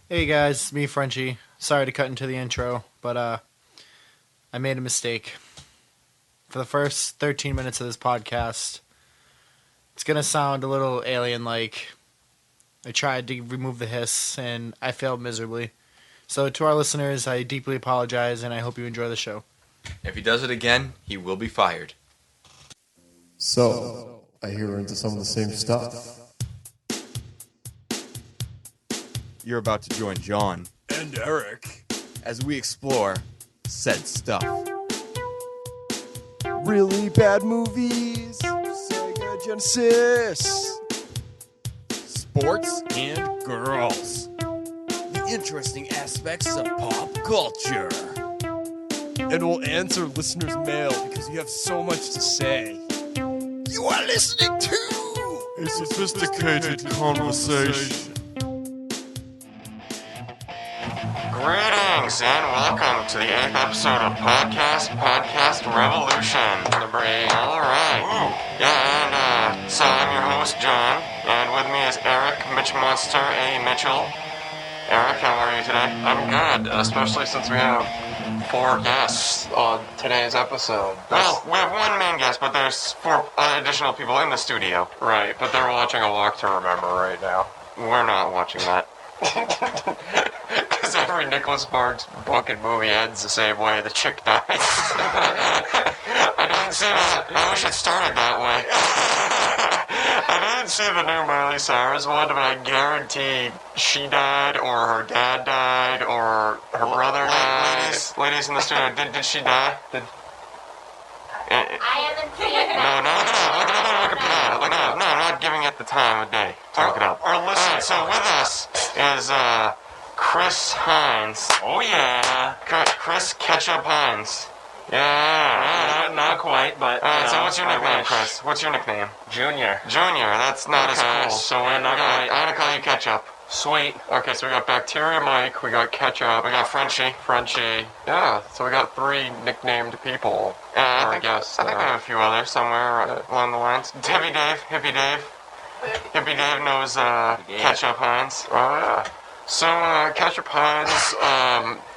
Hey guys, me Frenchie. Sorry to cut into the intro, but I made a mistake. For the first 13 minutes of this podcast, it's gonna sound a little alien-like. I tried to remove the hiss, and I failed miserably. So to our listeners, I deeply apologize, and I hope you enjoy the show. If he does it again, he will be fired. So, I hear we're into some of the same stuff. You're about to join Jon and Eric as we explore said stuff. really bad movies, Sega Genesis, Sports and girls, the interesting aspects of pop culture. and we'll answer listeners' mail because you have so much to say. You are listening to A sophisticated conversation. Greetings and welcome to the 8th episode of Podcast Revolution. Number 8. Alright. Yeah, and so I'm your host, Jon, and with me is Eric, Mitch Monster, A. Mitchell. Eric, how are you today? I'm good, especially since we have 4 guests on today's episode. Well, we have one main guest, but there's 4 additional people in the studio. Right, but they're watching a Walk to Remember right now. We're not watching that. Because every Nicholas Sparks book and movie ends the same way. The chick dies. I didn't see that. I wish it started that way. I didn't see the new Miley Cyrus one, but I guarantee she died, or her dad died, or her brother died. Ladies in the studio, did she die? I haven't seen it. No, I'm not giving it the time of day to look it up. Our listeners. So with us is Chris Hinz. Oh yeah, Chris Ketchup Hinz. Yeah, not quite, but. So what's your nickname, Chris? What's your nickname? Junior. That's not as cool. So I'm gonna call you Ketchup. Sweet. Okay, so we got Bacteria Mike, we got Ketchup, we got Frenchie. Yeah, so we got 3 nicknamed people. I think I have a few others somewhere along the lines. Hippie Dave. Hippie Dave knows Ketchup Hinz. Oh yeah. So Ketchup Hinz,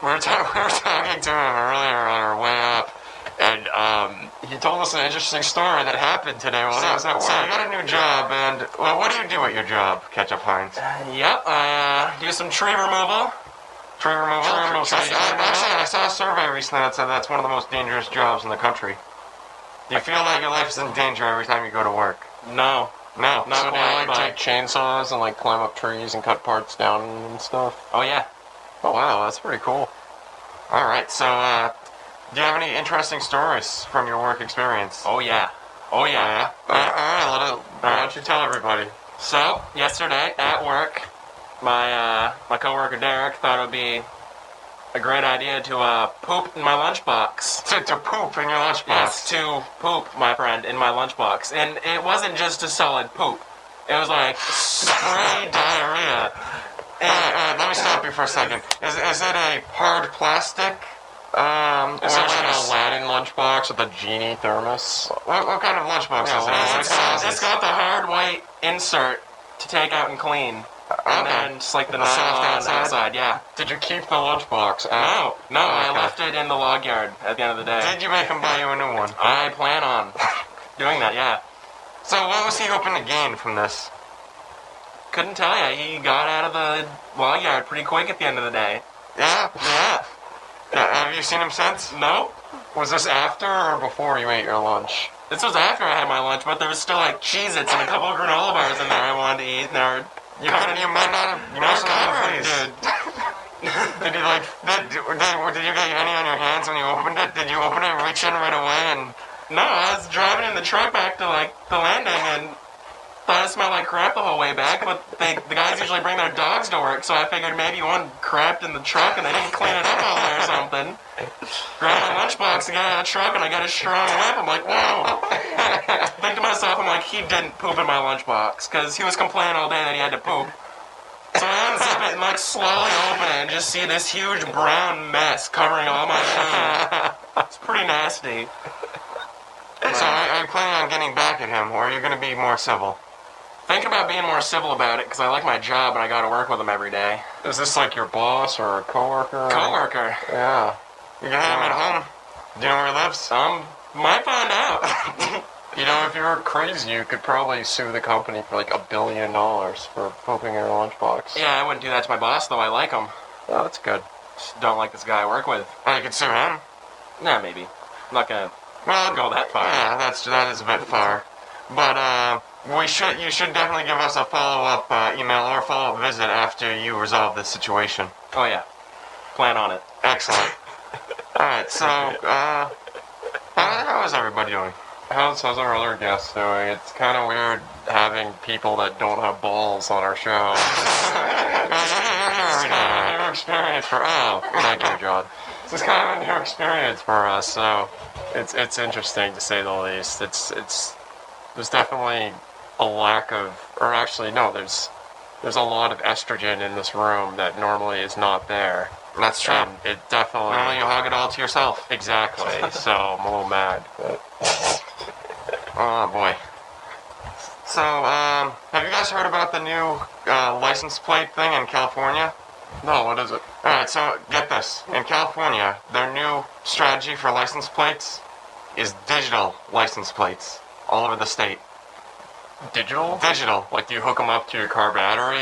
we were talking to him earlier on our way up, and he told us an interesting story that happened today while he was at work. So you got a new job, and well, what do you do at your job, Ketchup Hinz? I do some tree removal. Actually, I saw a survey recently that said that's one of the most dangerous jobs in the country. Do you feel like your life is in danger every time you go to work? No. So do you take chainsaws and climb up trees and cut parts down and stuff? Oh yeah. Oh wow, that's pretty cool. Alright, so do you have any interesting stories from your work experience? Oh yeah. Alright, why don't you tell everybody? So, yesterday at work, my coworker Derek thought it would be a great idea to poop in my lunchbox. To poop in your lunchbox? Yes, to poop, my friend, in my lunchbox. And it wasn't just a solid poop. It was like spray diarrhea. Let me stop you for a second. Is it a hard plastic? Is it like an Aladdin lunchbox with a genie thermos? What kind of lunchbox is it? It's got the hard white insert to take out and clean. And then just the nylon on the outside, yeah. Did you keep the lunchbox? No, I left it in the log yard at the end of the day. Did you make him buy you a new one? I plan on doing that, yeah. So what was he hoping to gain from this? Couldn't tell ya. He got out of the log yard pretty quick at the end of the day. Yeah. Have you seen him since? No. Was this after or before you ate your lunch? This was after I had my lunch, but there was still Cheez-Its and a couple of granola bars in there I wanted to eat, and you might not have Did you get any on your hands when you opened it? Did you open it, reach in right away, and... No, I was driving in the truck back to, the landing, and thought it smelled like crap the whole way back, but the guys usually bring their dogs to work, so I figured maybe one crapped in the truck and they didn't clean it up all day or something. Grabbed my lunchbox and got out of the truck, and I got a strong whiff. I'm like, whoa. Think to myself, I'm like, he didn't poop in my lunchbox, because he was complaining all day that he had to poop. So I unzip it and slowly open it and just see this huge brown mess covering all my food. It's pretty nasty. So are you planning on getting back at him, or are you going to be more civil? Thinking about being more civil about it because I like my job and I got to work with them every day. Is this like your boss or a coworker? Coworker. Yeah. You got him at home. Do you know where he lives? Might find out. You know, if you were crazy, you could probably sue the company for like $1 billion for pooping in your lunchbox. Yeah, I wouldn't do that to my boss, though. I like him. Oh, that's good. Just don't like this guy I work with. Oh, you could sue him? Nah, maybe. I'm not gonna go that far. Yeah, that is a bit far. But you should definitely give us a follow-up email or follow-up visit after you resolve this situation. Oh, yeah. Plan on it. Excellent. Alright, so, how is everybody doing? How's our other guests doing? It's kind of weird having people that don't have balls on our show. It's kind of a new experience for thank you, John. This is kind of a new experience for us, so it's interesting to say the least. There's definitely a lack of, or actually no, there's a lot of estrogen in this room that normally is not there. That's true. And it definitely. Normally you hog it all to yourself. Exactly. So I'm a little mad, but. Oh, boy. So, have you guys heard about the new license plate thing in California? No, what is it? Alright, so get this. In California, their new strategy for license plates is digital license plates all over the state. Digital? Digital. Like, do you hook them up to your car battery?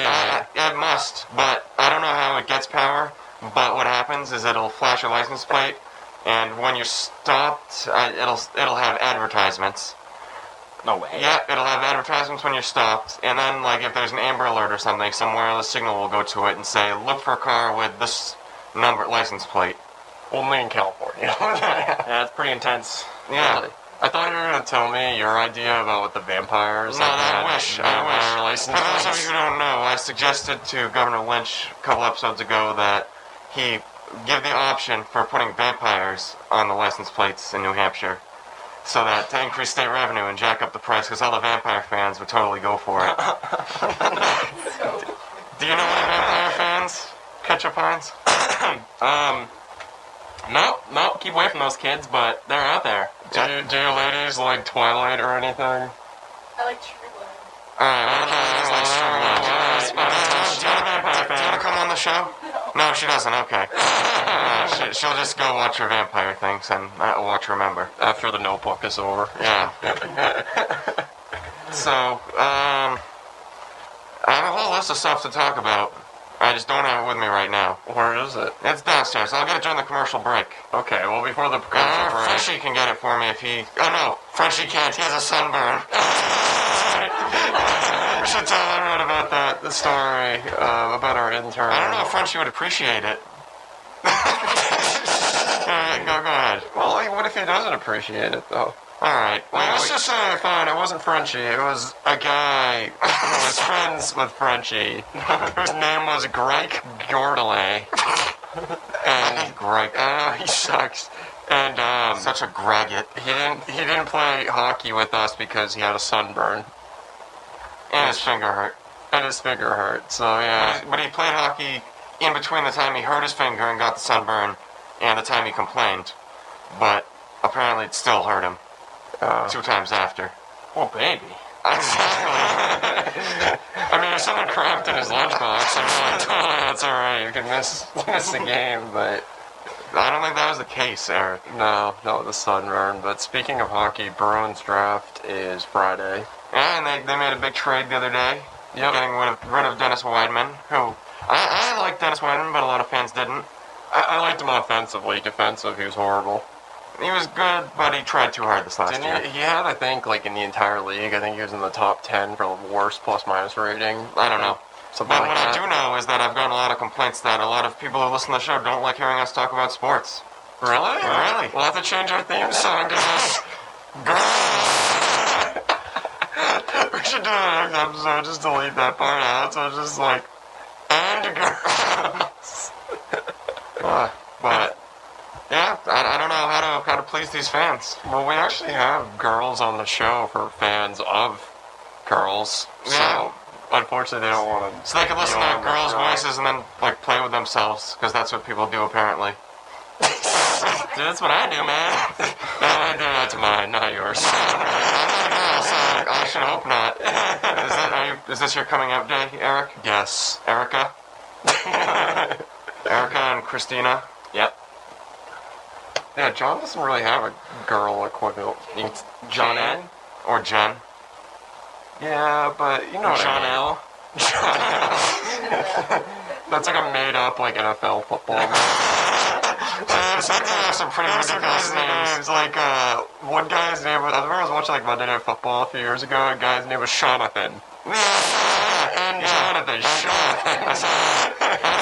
It must, but I don't know how it gets power. But what happens is it'll flash your license plate, and when you're stopped, it'll have advertisements. No way. Yeah, it'll have advertisements when you're stopped, and then, like, if there's an Amber Alert or something, some wireless signal will go to it and say, look for a car with this number license plate. Only in California. Yeah, that's pretty intense. Yeah. Really? I thought you were going to tell me your idea about what the vampires... No, like, I had wish. vampire license For those of plates. you who don't know, I suggested to Governor Lynch a couple episodes ago that he give the option for putting vampires on the license plates in New Hampshire, so that to increase state revenue and jack up the price, because all the vampire fans would totally go for it. Do you know any vampire fans? Ketchup Hinz? No, keep away from those kids, but they're out there. Do you ladies like Twilight or anything? I like True Blood. Alright, do you want to come on the show? No, she doesn't, okay. She'll just go watch her vampire things and watch Remember. After the Notebook is over. Yeah. So, I have a whole list of stuff to talk about. I just don't have it with me right now. Where is it? It's downstairs. I'll get it during the commercial break. Okay, well, before the commercial break... Frenchie can get it for me if he... Oh, no. Frenchie can't. He has a sunburn. We should tell everyone about the story about our intern. I don't know if Frenchie would appreciate it. Go ahead. Well, what if he doesn't appreciate it, though? Alright. Well, let's just say, fine, it wasn't Frenchie. It was a guy who was friends with Frenchie, whose name was Greg Gordelay. And Greg. he sucks. And Such a graggot. he didn't play hockey with us because he had a sunburn And his finger hurt. and his finger hurt. So yeah, But he played hockey in between the time he hurt his finger and got the sunburn and the time he complained. But apparently it still hurt him 2 times after. Oh, baby. Exactly. I mean, if someone crapped in his lunchbox, I'm like, oh, that's all right. You can miss the game, but. I don't think that was the case, Eric. No, not the sunburn. But speaking of hockey, Bruins draft is Friday. Yeah, and they made a big trade the other day. Yep. Getting rid of Dennis Weidman, who... I like Dennis Weidman, but a lot of fans didn't. I liked him offensively. Defensive, he was horrible. He was good, but he tried too hard this last year. He had, I think, like in the entire league, I think he was in the top 10 for the worst plus-minus rating. I don't know. Something But like what that. I do know is that I've gotten a lot of complaints that a lot of people who listen to the show don't like hearing us talk about sports. Really? Really? We'll have to change our theme song to this. We should do the next episode, just delete that part out, so it's just like, and girls. But yeah, I don't know how to please these fans. Well, we actually have girls on the show for fans of girls, Yeah. so unfortunately they don't want to. So they can listen to girls' voices and then like play with themselves, because that's what people do apparently. Dude, that's what I do, man. No, I do that to mine, not yours. I'm not a girl, I should hope not. Is this your coming out day, Eric? Yes. Erica? Erica and Christina? Yep. Yeah, John doesn't really have a girl equivalent. It's John N? Or Jen. Yeah, but you know what John I mean. L? That's like a made-up, like, NFL football name. Some have some pretty ridiculous names. Like, one guy's name was... I remember I was watching, like, Monday Night Football a few years ago, and a guy's name was Jonathan. And Jonathan. It's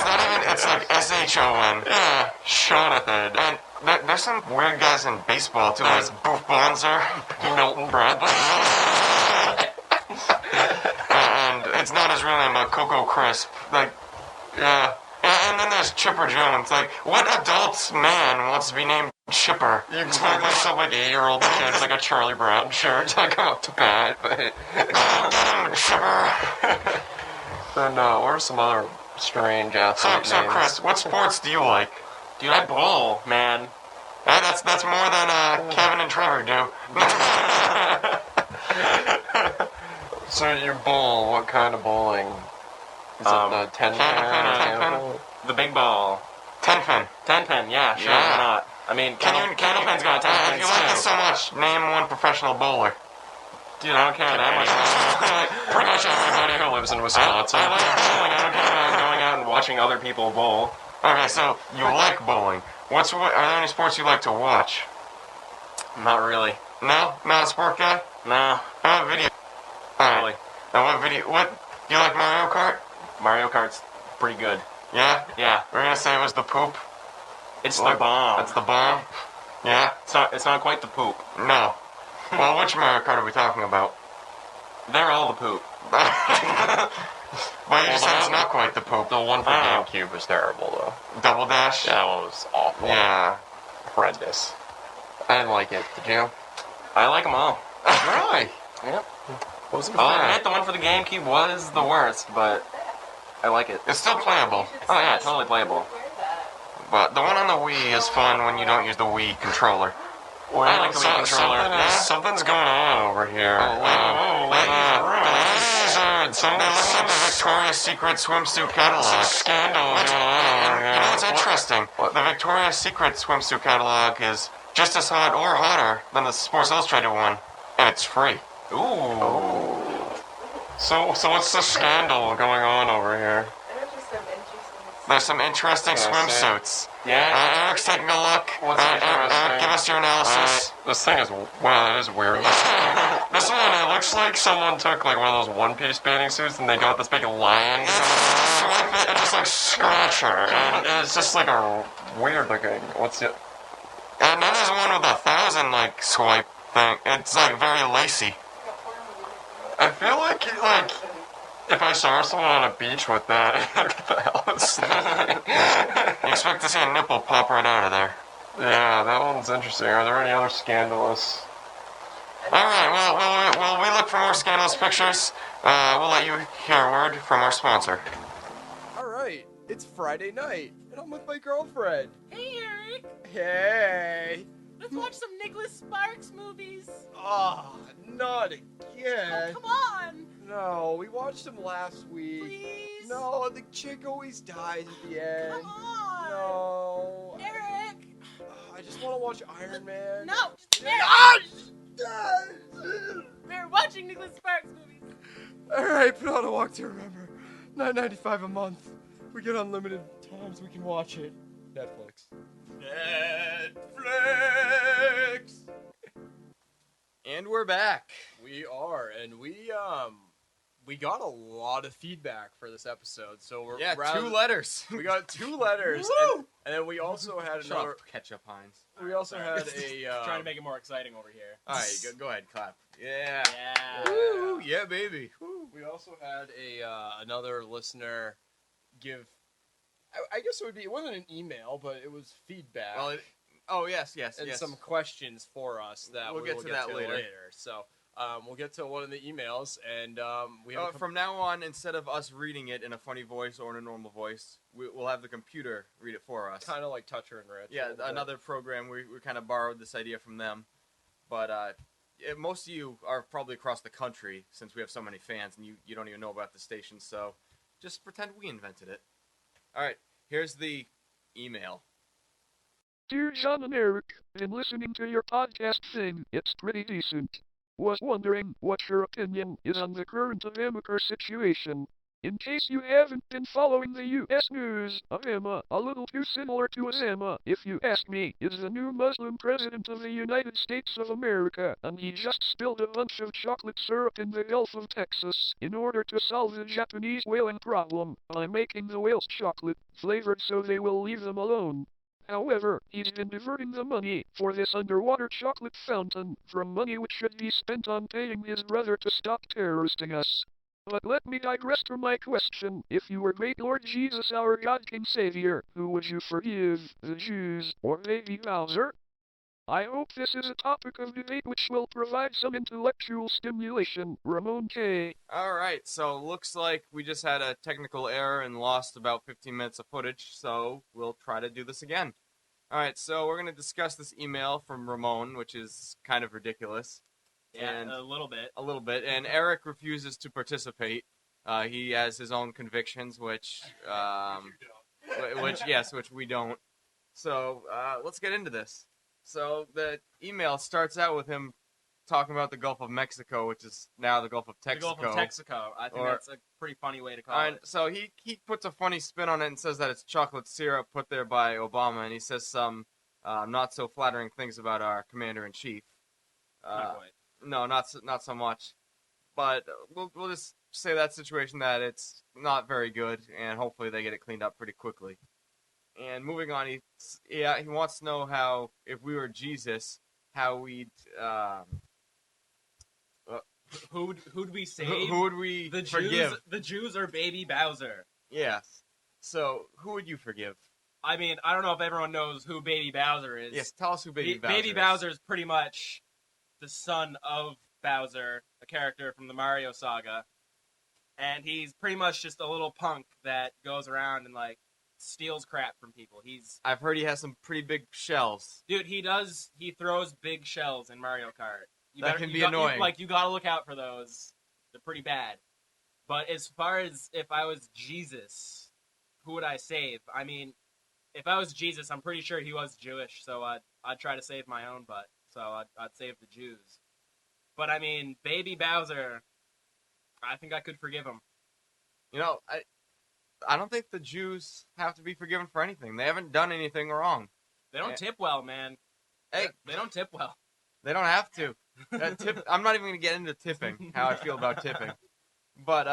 not even... It's like S-H-O-N. Yeah. Jonathan. And there's some weird guys in baseball, too. There's Boof Bonzer, Milton Bradley. And it's not his real name, Coco Crisp. Like, yeah. And then there's Chipper Jones. Like, what adult man wants to be named Chipper? You expect like some like 8-year-old kid's like a Charlie Brown shirt to come up to bat, but Chipper. Then what are some other strange athlete So names? Chris, what sports do you like? Dude, I bowl, man. That's more than Kevin and Trevor do. So you bowl? What kind of bowling? Is it the 10 pin? The big ball. 10 pin. 10 pin, yeah, sure, Yeah. why not? I mean, Candlepin's got 10 pins. If you like this so much, name one professional bowler. Dude, I don't care that much. Pretty much everybody who lives in Wisconsin. I like bowling. I don't care about going out and watching other people bowl. Okay, so you like bowling. Are there any sports you like to watch? Not really. No? Not a sport guy? No. How about video? Alright. Now what, do you like Mario Kart? Mario Kart's pretty good. Yeah? Yeah. We're gonna say it was the poop? It's the bomb. That's the bomb? Yeah? It's not quite the poop. No. Well, which Mario Kart are we talking about? They're all the poop. Well, you just said it's not quite the poop. The one for GameCube was terrible, though. Double Dash? That one was awful. Yeah. Horrendous. I didn't like it. Did you? I like them all. Really? Yep. Wasn't I'll admit the one for the GameCube was the worst, but I like it. It's still playable. Oh yeah, totally playable. But the one on the Wii is fun when you don't use the Wii controller. I like the Wii controller. Something's going on over here. They're looking at the Victoria's Secret swimsuit catalog. Some scandal going on. You know what's interesting? The Victoria's Secret swimsuit catalog is just as hot or hotter than the Sports Illustrated one, and it's free. Ooh. So what's the scandal going on over here? There's some interesting swimsuits. Yeah. Eric's taking a look. What's Eric, interesting? give us your analysis. This thing is, wow, it is weird. This one, it looks like someone took like one of those one-piece bathing suits and they got this big lion. It just like scratch her, and it's just like a weird looking. What's it? And then there's one with 1,000 like swipe thing. It's like very lacy. I feel like if I saw someone on a beach with that, what the hell is that? You expect to see a nipple pop right out of there. Yeah, that one's interesting. Are there any other scandalous? Alright, well, we look for more scandalous pictures. We'll let you hear a word from our sponsor. Alright, it's Friday night, and I'm with my girlfriend. Hey, Eric. Hey! Let's watch some Nicholas Sparks movies. Ah, not again. Oh, come on. No, we watched them last week. Please. No, the chick always dies at the end. Come on. No. Eric. I just want to watch Iron Man. No. Eric. Ah! We're watching Nicholas Sparks movies. Alright, put on a walk to remember. $9.95 a month. We get unlimited times we can watch it. Netflix. Netflix! And we're back. We are, and we got a lot of feedback for this episode. So we're 2 letters. We got 2 letters, and then we also had another. Ketchup Hinz. We also had a. Trying to make it more exciting over here. All right, go ahead, clap. Yeah. Yeah. Woo, yeah, baby. Woo. We also had another listener give. I guess it wasn't an email, but it was feedback. Well, yes. And some questions for us that We'll we get will to that later. So we'll get to one of the emails, and we have From now on, instead of us reading it in a funny voice or in a normal voice, we'll have the computer read it for us. kind of like Toucher and Rich. Yeah, another program. We kind of borrowed this idea from them. But, most of you are probably across the country since we have so many fans, and you don't even know about the station, so just pretend we invented it. All right, here's the email. Dear Jon and Eric, been listening to your podcast thing. It's pretty decent. Was wondering what your opinion is on the current America situation. In case you haven't been following the U.S. news, Obama, a little too similar to Osama, if you ask me, is the new Muslim president of the United States of America, and he just spilled a bunch of chocolate syrup in the Gulf of Texas in order to solve the Japanese whaling problem by making the whales chocolate flavored so they will leave them alone. However, he's been diverting the money for this underwater chocolate fountain from money which should be spent on paying his brother to stop terroristing us. But let me digress to my question. If you were great Lord Jesus, our God King Savior, who would you forgive, the Jews or baby Bowser? I hope this is a topic of debate which will provide some intellectual stimulation. Ramon K. Alright, so looks like we just had a technical error and lost about 15 minutes of footage, so we'll try to do this again. Alright, so we're going to discuss this email from Ramon, which is kind of ridiculous. Yeah, And a little bit. a little bit, and Eric refuses to participate. He has his own convictions, which we don't. So let's get into this. So the email starts out with him talking about the Gulf of Mexico, which is now the Gulf of Texaco. The Gulf of Texaco. I think that's a pretty funny way to call it. So he puts a funny spin on it and says that it's chocolate syrup put there by Obama, and he says some not so flattering things about our commander-in-chief. Not quite. No, not so much. But we'll just say that situation that it's not very good, and hopefully they get it cleaned up pretty quickly. And moving on, he wants to know how, if we were Jesus, how we'd Who'd we save? who would we the forgive? Jews, the Jews or baby Bowser? Yes. So who would you forgive? I mean, I don't know if everyone knows who baby Bowser is. Yes, tell us who Baby Bowser Baby is. Bowser is pretty much the son of Bowser, a character from the Mario saga. And he's pretty much just a little punk that goes around and, like, steals crap from people. I've heard he has some pretty big shells. Dude, he throws big shells in Mario Kart. That can be annoying. You gotta look out for those. They're pretty bad. But as far as if I was Jesus, who would I save? I mean, if I was Jesus, I'm pretty sure he was Jewish, so I'd try to save my own butt. So I'd save the Jews. But I mean, baby Bowser, I think I could forgive him. You know, I don't think the Jews have to be forgiven for anything. They haven't done anything wrong. They don't tip well, man. Hey, They don't tip well. they don't have to. I'm not even going to get into tipping, how I feel about tipping. But,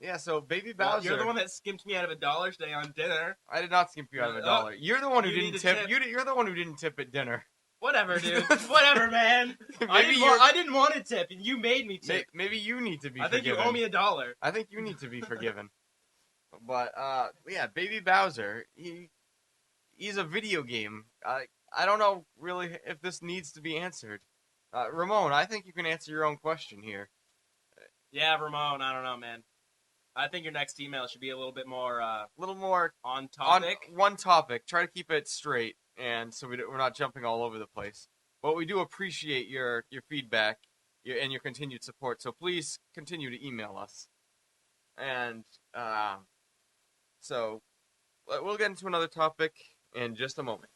yeah, so Baby Bowser... You're the one that skimped me out of $1 today on dinner. I did not skimp you out of $1. You're the one who You didn't need to tip. tip. You're the one who didn't tip at dinner. Whatever, dude. Whatever, man. I didn't want to tip, and you made me tip. Maybe you need to be I think forgiven. you owe me $1. I think you need to be forgiven. But, yeah, Baby Bowser, he's a video game. I don't know, really, if this needs to be answered. Ramon, I think you can answer your own question here. Yeah, Ramon, I don't know, man. I think your next email should be a little bit more, on topic. On one topic. Try to keep it straight, and so we're not jumping all over the place. But we do appreciate your feedback and your continued support, so please continue to email us. And, so, we'll get into another topic in just a moment.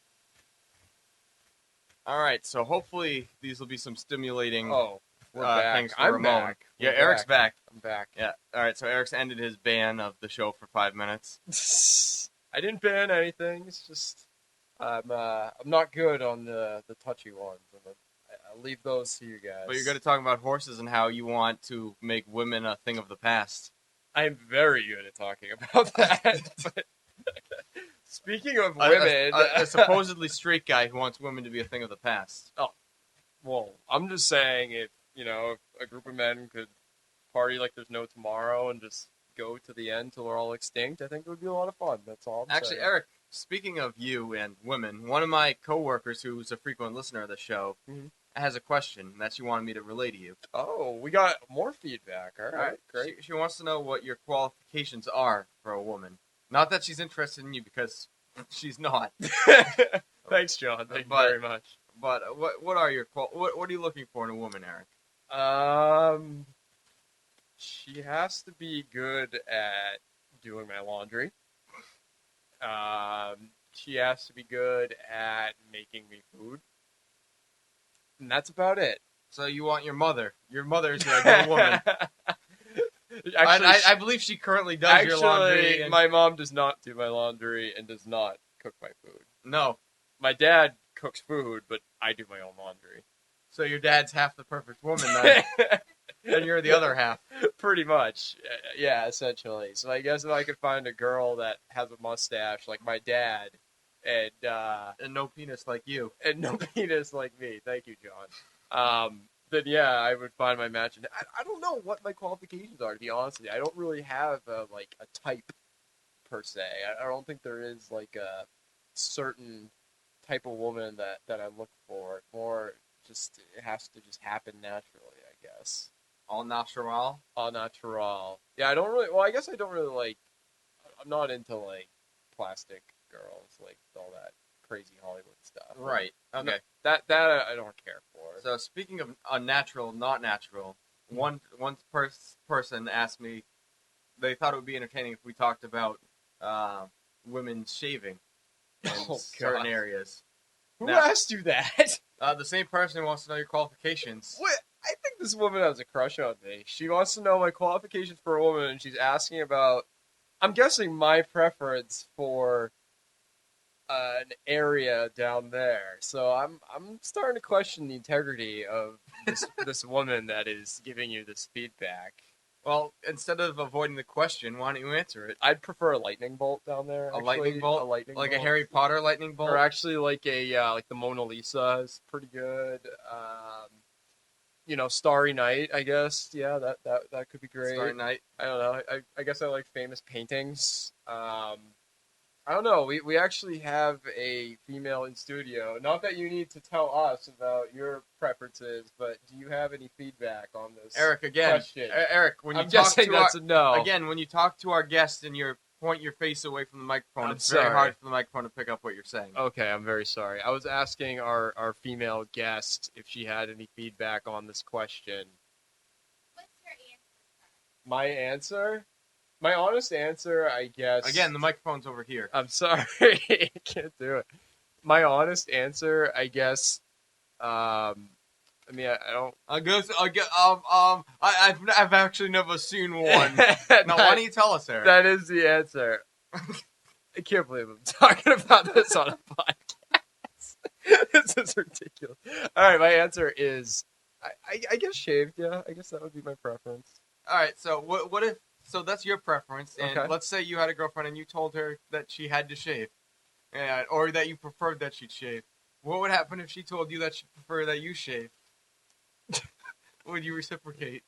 Alright, so hopefully these will be some stimulating we're back. things for I'm Ramon. back. Yeah, We're Eric's back. I'm back. Yeah, alright, so Eric's ended his ban of the show for 5 minutes. I didn't ban anything. It's just I'm not good on the touchy ones. I'll leave those to you guys. But you're going to talk about horses and how you want to make women a thing of the past. I'm very good at talking about that. But speaking of women, a supposedly straight guy who wants women to be a thing of the past. Oh, well, I'm just saying if a group of men could party like there's no tomorrow and just go to the end till we're all extinct, I think it would be a lot of fun. That's all I'm Actually, saying. Eric, speaking of you and women, one of my coworkers who's a frequent listener of the show has a question that she wanted me to relay to you. Oh, we got more feedback. All right, great. She wants to know what your qualifications are for a woman. Not that she's interested in you, because she's not. Thanks, John. Thank you very much. But what are your what are you looking for in a woman, Eric? She has to be good at doing my laundry. She has to be good at making me food. And that's about it. So you want your mother. Your mother is your ideal woman. Actually, I believe she currently does your laundry. My mom does not do my laundry and does not cook my food. No. My dad cooks food, but I do my own laundry. So your dad's half the perfect woman then. And you're the other half. Pretty much. Yeah, essentially. So I guess if I could find a girl that has a mustache like my dad and no penis like you. And no penis like me. Thank you, John. Then yeah, I would find my match. And I don't know what my qualifications are, to be honest with you. I don't really have a type per se. I don't think there is like a certain type of woman that I look for. More just it has to just happen naturally, I guess. All natural? All natural. Yeah, I don't really. Well, I guess I don't really like. I'm not into like plastic girls, like all that crazy Hollywood stuff. Right. Okay. That I don't care for. So speaking of unnatural, not natural, one person asked me. They thought it would be entertaining if we talked about women shaving in certain areas. Who asked you that? The same person who wants to know your qualifications. What? I think this woman has a crush on me. She wants to know my qualifications for a woman, and she's asking about, I'm guessing, my preference for an area down there. So I'm starting to question the integrity of this woman that is giving you this feedback. Well, instead of avoiding the question, why don't you answer it? I'd prefer a lightning bolt down there. A lightning bolt? Like a Harry Potter lightning bolt? Or actually like like the Mona Lisa is pretty good. Starry Night, I guess. Yeah, that could be great. Starry Night. I don't know. I guess I like famous paintings. I don't know. We actually have a female in studio. Not that you need to tell us about your preferences, but do you have any feedback on this? Eric, again. Question? Eric, when you I'm talk guessing to that's a no. Again, when you talk to our guest and you point your face away from the microphone, it's very hard for the microphone to pick up what you're saying. Okay, I'm very sorry. I was asking our female guest if she had any feedback on this question. What's your answer? My answer? My honest answer, I guess... Again, the microphone's over here. I'm sorry. I can't do it. My honest answer, I guess... I don't... I've actually never seen one. Now, why don't you tell us, Eric? That is the answer. I can't believe I'm talking about this on a podcast. This is ridiculous. All right, my answer is... I guess shaved, yeah. I guess that would be my preference. All right, so what if... So that's your preference, and Okay. let's say you had a girlfriend and you told her that she had to shave, or that you preferred that she'd shave. What would happen if she told you that she preferred that you shave? Would you reciprocate?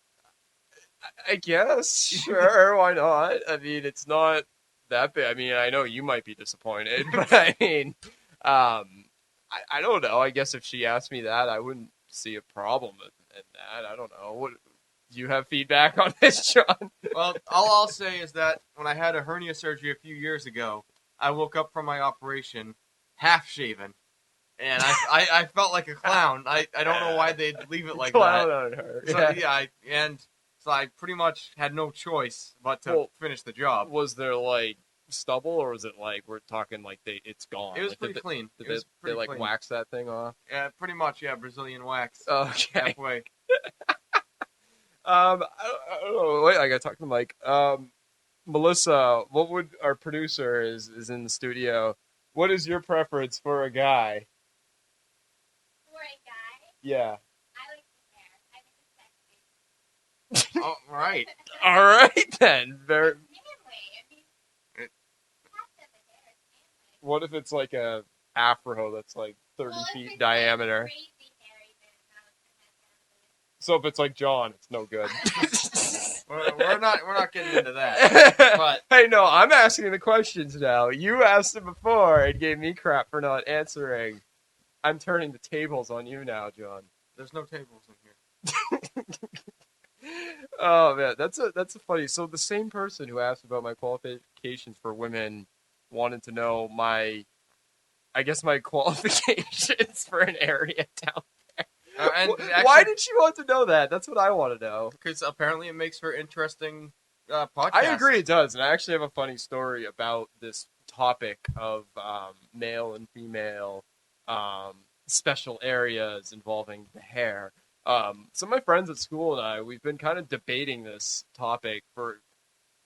I guess, sure, why not? I mean, it's not that big. I mean, I know you might be disappointed, but I mean, I don't know. I guess if she asked me that, I wouldn't see a problem in that. I don't know. What do you have feedback on this, John? Well, all I'll say is that when I had a hernia surgery a few years ago, I woke up from my operation half shaven, and I felt like a clown. I don't know why they'd leave it like Clown that. on her. So, so I pretty much had no choice but to finish the job. Was there like stubble, or was it like we're talking like it's gone? It was like, pretty clean. Did they like wax that thing off? Yeah, pretty much. Yeah, Brazilian wax. Okay. Halfway. I don't know. Wait, I gotta talk to the mic. Melissa, what would our producer is in the studio? What is your preference for a guy? For a guy, Yeah. I like the hair. I think it's sexy. Oh, right. All right then. Very. Manly. I mean, half of the hair is manly. What if it's like a afro that's like 30 Well, if feet it's diameter? Like crazy hairy, then I would have So if it's like John, it's no good. We're not getting into that. But hey, no, I'm asking the questions now. You asked them before and gave me crap for not answering. I'm turning the tables on you now, John. there's no tables in here. Oh man, that's a funny. So the same person who asked about my qualifications for women wanted to know my I guess my qualifications for an area down there. And Why did she want to know that? That's what I want to know. Because apparently it makes for interesting podcasts. I agree it does, and I actually have a funny story about this topic of male and female special areas involving the hair. Some of my friends at school and I, we've been kind of debating this topic for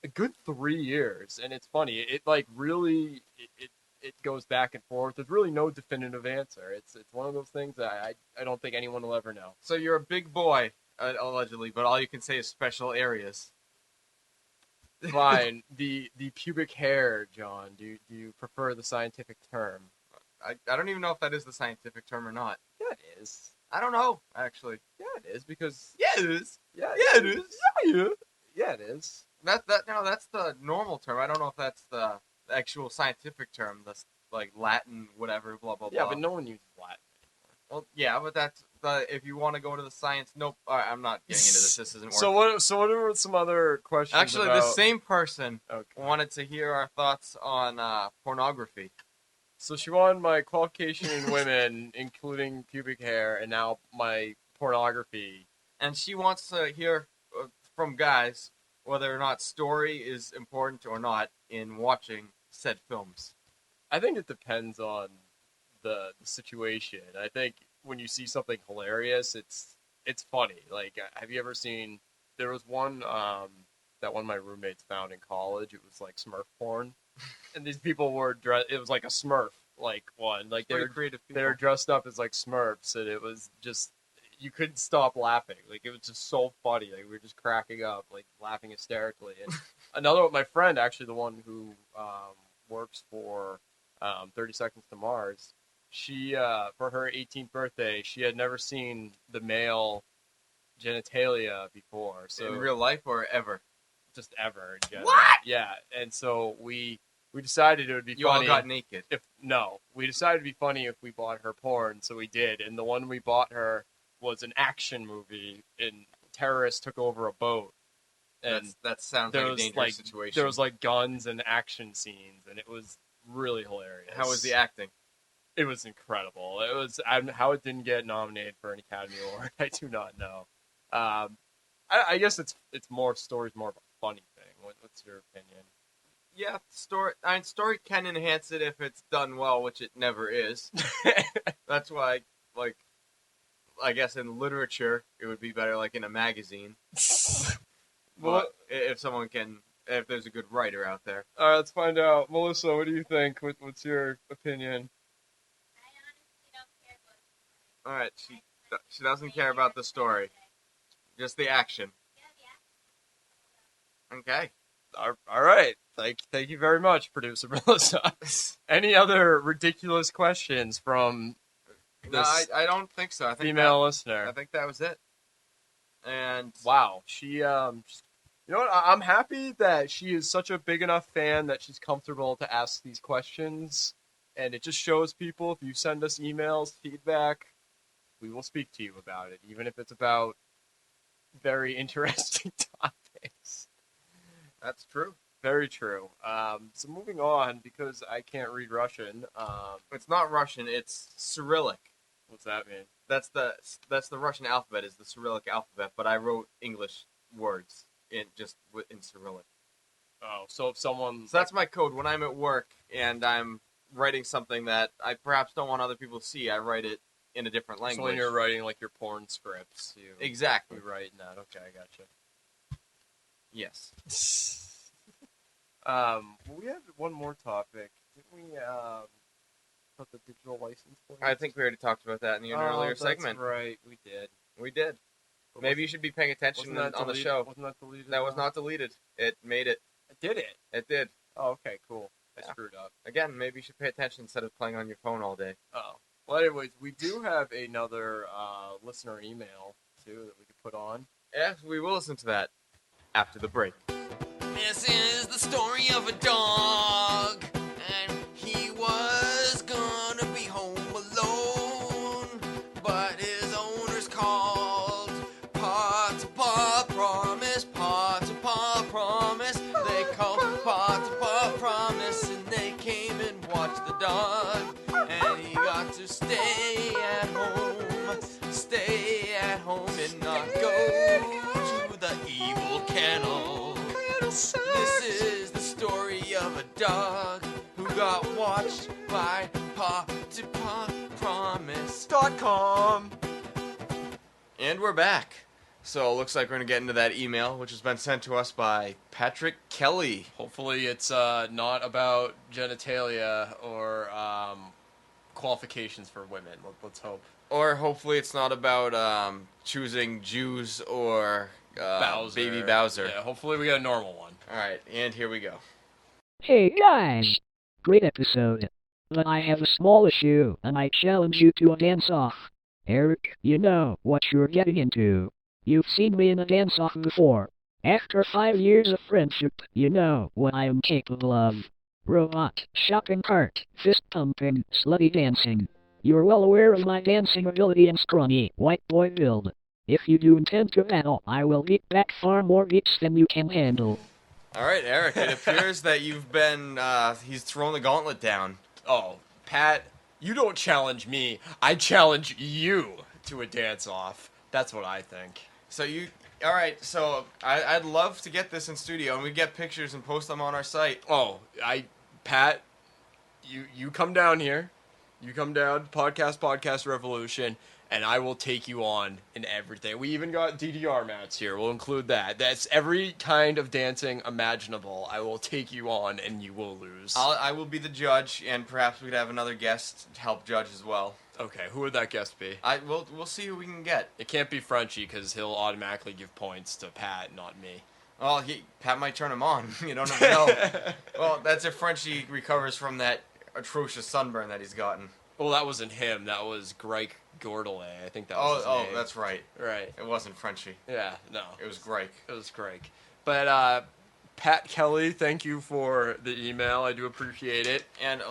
a good 3 years, and it's funny. It like really it goes back and forth. There's really no definitive answer. It's one of those things that I don't think anyone will ever know. So you're a big boy, allegedly, but all you can say is special areas. Fine. the pubic hair, John. Do you prefer the scientific term? I don't even know if that is the scientific term or not. Yeah, it is. I don't know, actually. Yeah, it is because Yeah, it is. yeah, Yeah, it is. yeah, it is. That's the normal term. I don't know if that's the actual scientific term. That's like Latin, whatever, blah blah blah. Yeah, but no one uses Latin. Well, yeah, but that's if you want to go to the science. Nope. All right, I'm not getting into this. This isn't working. So what are some other questions? Actually, about... the same person Okay. wanted to hear our thoughts on pornography. So she wanted my qualification in women, including pubic hair, and now my pornography. And she wants to hear from guys whether or not story is important or not in watching said films. I think it depends on the situation. I think when you see something hilarious, it's funny. Like, have you ever seen? There was one that one of my roommates found in college. It was like Smurf porn, and these people were dressed. It was like a Smurf like one. Like Pretty creative people. they were dressed up as like Smurfs, and it was just you couldn't stop laughing. Like, it was just so funny. Like, we were just cracking up, like laughing hysterically. And another, my friend, actually the one who works for 30 Seconds to Mars, she for her 18th birthday, she had never seen the male genitalia before. So in real life or ever? Just ever in general. What? Yeah, and so we decided it would be You funny. all got naked. We decided it'd be funny if we bought her porn, so we did. And the one we bought her was an action movie, and terrorists took over a boat. And that sounds like a dangerous situation. There was like guns and action scenes, and it was really hilarious. How was the acting? It was incredible. It was how it didn't get nominated for an Academy Award. I do not know. I guess it's more story's more of a funny thing. What's your opinion? Yeah, story can enhance it if it's done well, which it never is. That's why, like, I guess in literature it would be better, like in a magazine. But if there's a good writer out there. All right, let's find out. Melissa, what do you think? What's your opinion? All right, she doesn't care about the story, just the action. Okay. All right. Thank you very much, producer Melissa. Any other ridiculous questions from No, I don't think so. I think female listener? I think that was it. And wow, she you know what? I'm happy that she is such a big enough fan that she's comfortable to ask these questions, and it just shows people if you send us emails, feedback, we will speak to you about it, even if it's about very interesting topics. That's true. Very true. So moving on, because I can't read Russian. It's not Russian. It's Cyrillic. What's that mean? That's the Russian alphabet. Is the Cyrillic alphabet? But I wrote English words in Cyrillic. Oh, so if someone... So that's my code. When I'm at work and I'm writing something that I perhaps don't want other people to see, I write it in a different language. So when you're writing like your porn scripts, exactly write in that. Okay, I gotcha. Yes. We had one more topic. Didn't we put the digital license plate? I think we already talked about that in the earlier segment. Right, we did. We did. But maybe you should be paying attention on the show. Wasn't that deleted? That was not deleted. It made it. Did it? It did. Oh, okay, cool. I screwed up. Again, maybe you should pay attention instead of playing on your phone all day. Oh. Well, anyways, we do have another listener email, too, that we could put on. Yes, we will listen to that after the break. This is the story of a dog, and he was gonna be home alone, but his owners called. Paw to paw promise, paw to paw promise. They called paw to paw promise, and they came and watched the dog. And got watched by Promise. .com. And we're back. So it looks like we're going to get into that email, which has been sent to us by Patrick Kelly. Hopefully it's not about genitalia or qualifications for women. Let's hope. Or hopefully it's not about choosing Jews or Baby Bowser. Yeah, hopefully we got a normal one. All right, and here we go. Hey guys! Great episode. But I have a small issue, and I challenge you to a dance-off. Eric, you know what you're getting into. You've seen me in a dance-off before. After 5 years of friendship, you know what I am capable of. Robot, shopping cart, fist-pumping, slutty dancing. You're well aware of my dancing ability and scrawny, white boy build. If you do intend to battle, I will beat back far more beats than you can handle. All right, Eric, it appears that you've been, he's thrown the gauntlet down. Oh, Pat, you don't challenge me. I challenge you to a dance-off. That's what I think. So all right, so I'd love to get this in studio, and we get pictures and post them on our site. Oh, Pat, you come down here. You come down, Podcast Revolution, and I will take you on in everything. We even got DDR mats here. We'll include that. That's every kind of dancing imaginable. I will take you on, and you will lose. I will be the judge, and perhaps we could have another guest to help judge as well. Okay, who would that guest be? We'll see who we can get. It can't be Frenchie, because he'll automatically give points to Pat, not me. Well, Pat might turn him on. You don't ever know. Well, that's if Frenchie recovers from that atrocious sunburn that he's gotten. Well, that wasn't him. That was Greg Gordelay. I think that was his name. Oh, that's right. Right. It wasn't Frenchie. Yeah, no. It was Greg. It was Greg. But, Pat Kelly, thank you for the email. I do appreciate it. And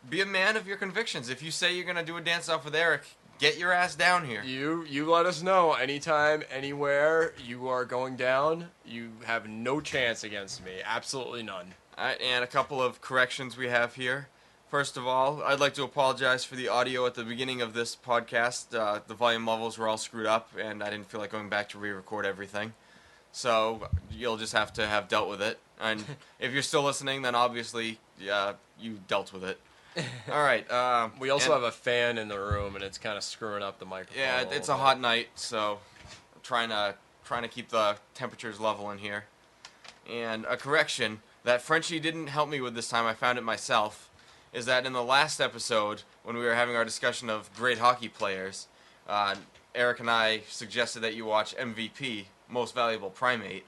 be a man of your convictions. If you say you're going to do a dance-off with Eric, get your ass down here. You let us know anytime, anywhere you are going down. You have no chance against me. Absolutely none. All right, and a couple of corrections we have here. First of all, I'd like to apologize for the audio at the beginning of this podcast. The volume levels were all screwed up, and I didn't feel like going back to re-record everything. So you'll just have to have dealt with it. And if you're still listening, then obviously you dealt with it. All right. We also have a fan in the room, and it's kind of screwing up the microphone. Yeah, it's a hot night, so I'm trying to keep the temperatures level in here. And a correction that Frenchie didn't help me with this time. I found it myself. Is that in the last episode, when we were having our discussion of great hockey players, Eric and I suggested that you watch MVP, Most Valuable Primate,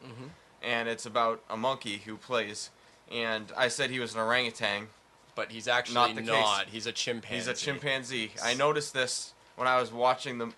and it's about a monkey who plays, and I said he was an orangutan, but he's actually not. He's a chimpanzee. He's a chimpanzee. I noticed this when I was watching them.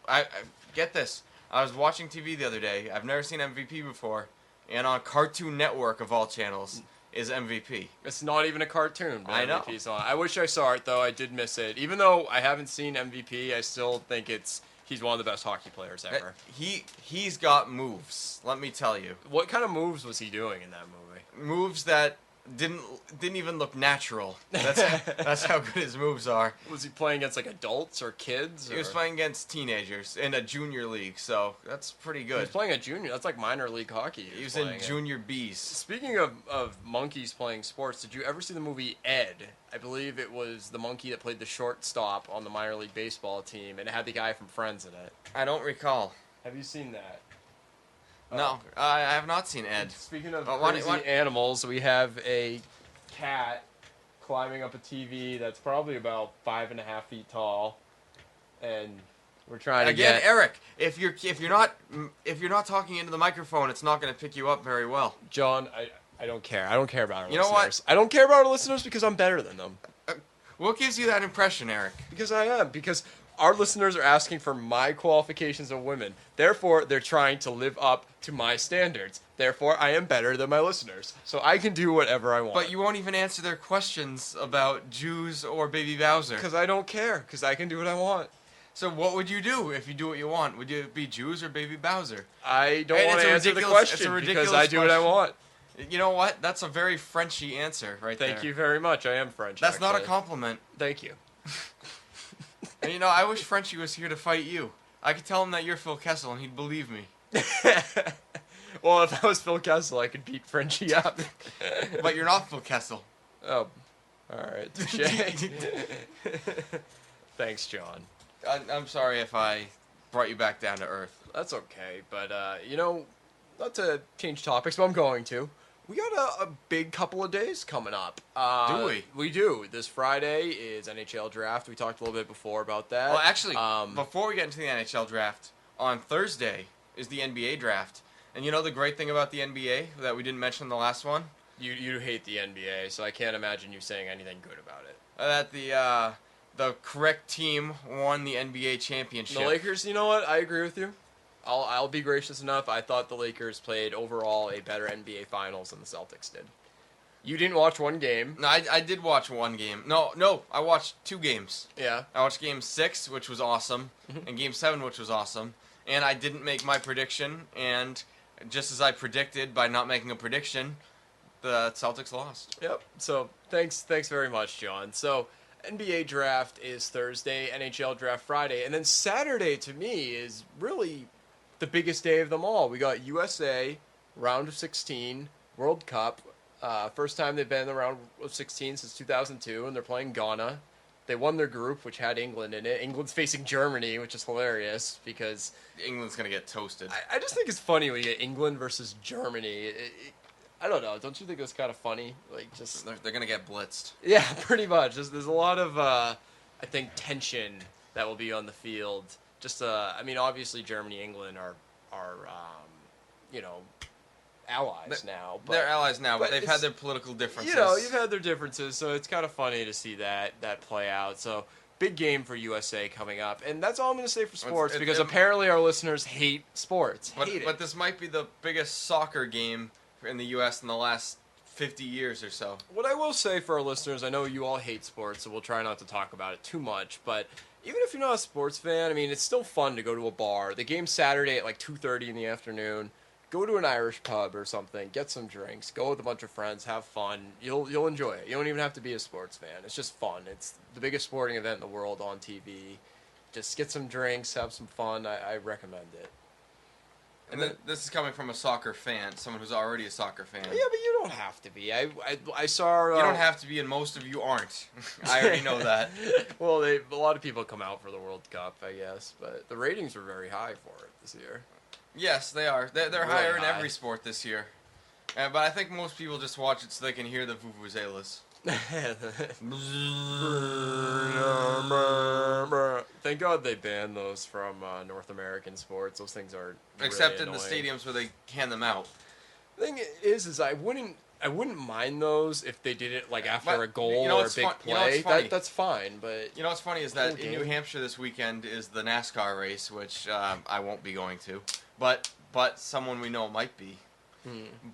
Get this. I was watching TV the other day. I've never seen MVP before, and on Cartoon Network, of all channels, is MVP. It's not even a cartoon. But I know. MVP's on. I wish I saw it, though. I did miss it. Even though I haven't seen MVP, I still think he's one of the best hockey players ever. He's got moves, let me tell you. What kind of moves was he doing in that movie? Moves that didn't even look natural. That's how good his moves are. Was he playing against like adults or kids? He was playing against teenagers in a junior league, so that's pretty good. He was playing a junior. That's like minor league hockey. He was in junior B's. Speaking of monkeys playing sports, did you ever see the movie Ed? I believe it was the monkey that played the shortstop on the minor league baseball team, and it had the guy from Friends in it. I don't recall. Have you seen that? No, I have not seen Ed. Speaking of crazy animals, we have a cat climbing up a TV that's probably about 5.5 feet tall, and we're trying to get... Eric, if you're not talking into the microphone, it's not going to pick you up very well. John, I don't care. I don't care about our listeners. You know what? I don't care about our listeners because I'm better than them. What gives you that impression, Eric? Because I am. Because our listeners are asking for my qualifications of women. Therefore, they're trying to live up to my standards. Therefore, I am better than my listeners. So I can do whatever I want. But you won't even answer their questions about Jews or Baby Bowser. Because I don't care. Because I can do what I want. So what would you do if you do what you want? Would you be Jews or Baby Bowser? I don't want to answer the question because I do what I want. You know what? That's a very Frenchy answer right there. Thank you very much. I am French, That's not a compliment. Thank you. And I wish Frenchie was here to fight you. I could tell him that you're Phil Kessel and he'd believe me. Well, if I was Phil Kessel, I could beat Frenchie up. But you're not Phil Kessel. Oh, All right, touche. Thanks, John. I'm sorry if I brought you back down to earth. That's okay, but not to change topics, but I'm going to. We got a big couple of days coming up. Do we? We do. This Friday is NHL draft. We talked a little bit before about that. Well, actually, before we get into the NHL draft, on Thursday is the NBA draft. And you know the great thing about the NBA that we didn't mention in the last one? You hate the NBA, so I can't imagine you saying anything good about it. That the correct team won the NBA championship. The Lakers, you know what? I agree with you. I'll be gracious enough. I thought the Lakers played overall a better NBA Finals than the Celtics did. You didn't watch one game. No, I did watch one game. No, I watched 2 games. Yeah. I watched Game 6, which was awesome, and Game 7, which was awesome. And I didn't make my prediction, and just as I predicted by not making a prediction, the Celtics lost. Yep. So thanks very much, John. So NBA draft is Thursday, NHL draft Friday, and then Saturday to me is really the biggest day of them all. We got USA round of 16 World Cup. First time they've been in the round of 16 since 2002, and they're playing Ghana. They won their group, which had England in it. England's facing Germany, which is hilarious because England's gonna get toasted. I just think it's funny when you get England versus Germany. I don't know. Don't you think it's kind of funny? Like, just they're gonna get blitzed. Yeah, pretty much. There's a lot of I think tension that will be on the field. Just I mean, obviously Germany, England are allies now. But, they're allies now, but they've had their political differences. You've had their differences, so it's kind of funny to see that play out. So big game for USA coming up, and that's all I'm going to say for sports because apparently our listeners hate sports. But this might be the biggest soccer game in the U.S. in the last 50 years or so. What I will say for our listeners, I know you all hate sports, so we'll try not to talk about it too much, but even if you're not a sports fan, I mean, it's still fun to go to a bar. The game's Saturday at like 2:30 in the afternoon. Go to an Irish pub or something, get some drinks, go with a bunch of friends, have fun. You'll enjoy it. You don't even have to be a sports fan. It's just fun. It's the biggest sporting event in the world on TV. Just get some drinks, have some fun. I recommend it. And this is coming from a soccer fan, someone who's already a soccer fan. Yeah, but you don't have to be. I saw... you don't have to be, and most of you aren't. I already know that. Well, a lot of people come out for the World Cup, I guess, but the ratings were very high for it this year. Yes, they are. They're Really higher in high. every sport this year. But I think most people just watch it so they can hear the vuvuzelas. Thank God they banned those from North American sports. Those things are Except really in the annoying. stadiums where they hand them out. Thing is I wouldn't mind those if they did it like after a goal or a big play. That's fine, but you know what's funny is that in New Hampshire this weekend is the NASCAR race, which I won't be going to, but someone we know might be.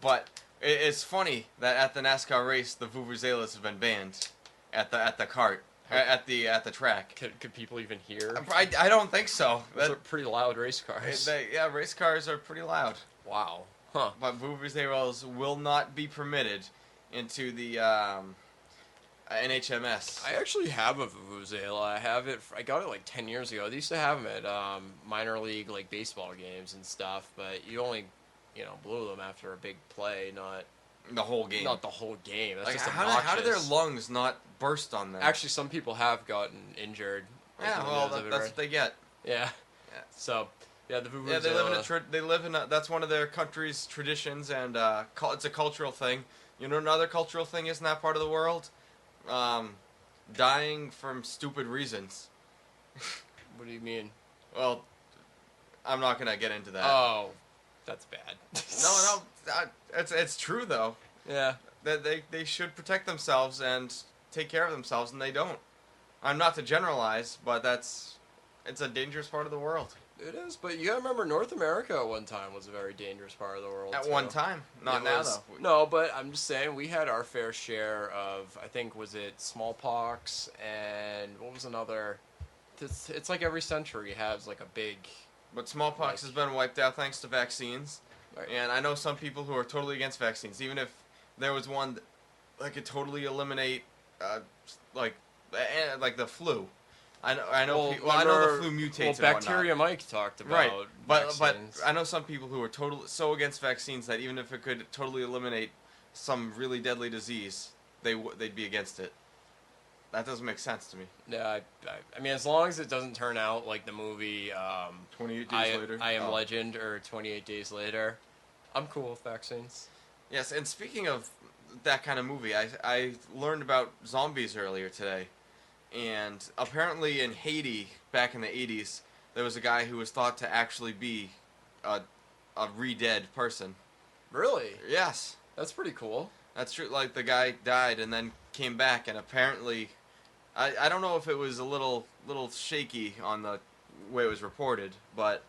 But it's funny that at the NASCAR race the vuvuzelas have been banned at the cart at the track. Could people even hear? I don't think so. Those are pretty loud race cars. Race cars are pretty loud. Wow. Huh. But vuvuzelas will not be permitted into the NHMS. I actually have a vuvuzela. I have it. I got it like 10 years ago. They used to have them at minor league like baseball games and stuff, but you only blow them after a big play, not the whole game. Not the whole game. That's like, just how do their lungs not burst on them? Actually, some people have gotten injured. Yeah, well, that's what they get. Yeah. So, yeah, the vuvuzela. Yeah, they live in that's one of their country's traditions, and it's a cultural thing. You know, another cultural thing is in that part of the world, dying from stupid reasons. What do you mean? Well, I'm not gonna get into that. Oh, that's bad. No, it's true though. Yeah. That they should protect themselves and take care of themselves, and they don't. I'm not to generalize, but it's a dangerous part of the world. It is, but you gotta remember North America at one time was a very dangerous part of the world. At one time, not now though. No, but I'm just saying we had our fair share of, I think, was it smallpox and what was another? It's like every century has like a big. But smallpox has been wiped out thanks to vaccines, right. And I know some people who are totally against vaccines. Even if there was one that could totally eliminate, like the flu. I know. I know the flu mutates. Well, Bacteria Mike talked about. Right, but vaccines. I know some people who are so against vaccines that even if it could totally eliminate some really deadly disease, they'd be against it. That doesn't make sense to me. Yeah, I mean, as long as it doesn't turn out like the movie 28 Days Later? I Am Oh. Legend or 28 Days Later, I'm cool with vaccines. Yes, and speaking of that kind of movie, I learned about zombies earlier today. And apparently in Haiti, back in the 80s, there was a guy who was thought to actually be a re-dead person. Really? Yes. That's pretty cool. That's true. Like, the guy died and then came back, and apparently, I don't know if it was a little shaky on the way it was reported, but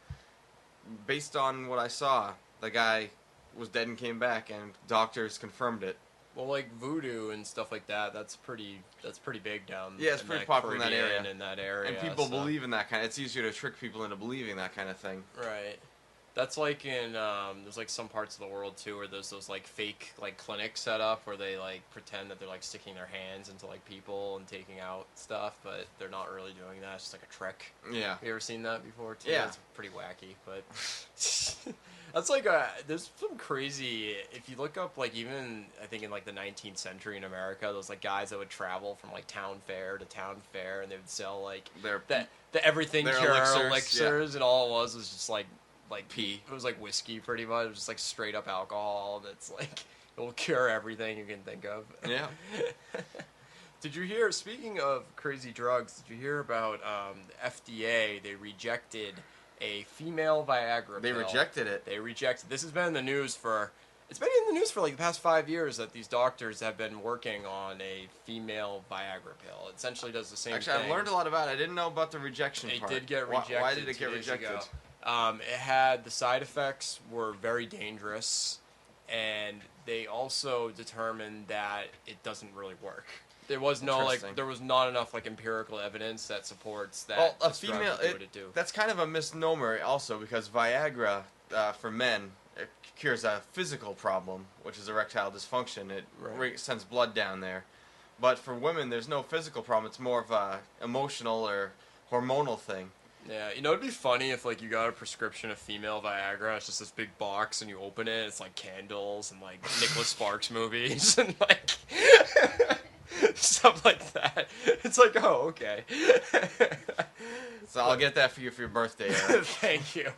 based on what I saw, the guy was dead and came back, and doctors confirmed it. Well, like voodoo and stuff like that, that's pretty big down. Yeah, it's pretty popular in that area. In that area, And people so. believe in that kind of. It's easier to trick people into believing that kind of thing. Right. That's like in there's like some parts of the world too where there's those like fake like clinics set up where they like pretend that they're like sticking their hands into like people and taking out stuff, but they're not really doing that. It's just like a trick. Yeah. Have you ever seen that before too? Yeah. It's pretty wacky, but that's like there's some crazy. If you look up like even I think in like the 19th century in America, those like guys that would travel from like town fair to town fair and they would sell like the everything their cure elixirs, and all it was just like pee. It was like whiskey, pretty much. It was just like straight up alcohol. That's like it will cure everything you can think of. Yeah. Did you hear? Speaking of crazy drugs, did you hear about the FDA? They rejected a female Viagra. They pill. rejected it. They rejected. This has been in the news for. It's been in the news for like the past 5 years that these doctors have been working on a female Viagra pill. It essentially does the same thing. Actually, I've learned a lot about it. I didn't know about the rejection part. It did get rejected. Why did it get 2 days rejected? ago. It had the side effects were very dangerous, and they also determined that it doesn't really work. There was no there was not enough like empirical evidence that supports that. Well, a this drug female, would do what it do. that's kind of a misnomer also because Viagra for men it cures a physical problem, which is erectile dysfunction. It sends blood down there, but for women, there's no physical problem. It's more of a emotional or hormonal thing. Yeah, you know, it'd be funny if, like, you got a prescription of female Viagra, it's just this big box, and you open it, it's, like, candles and, like, Nicholas Sparks movies, and, like, stuff like that. It's like, oh, okay. So I'll get that for you for your birthday, Eric. Thank you.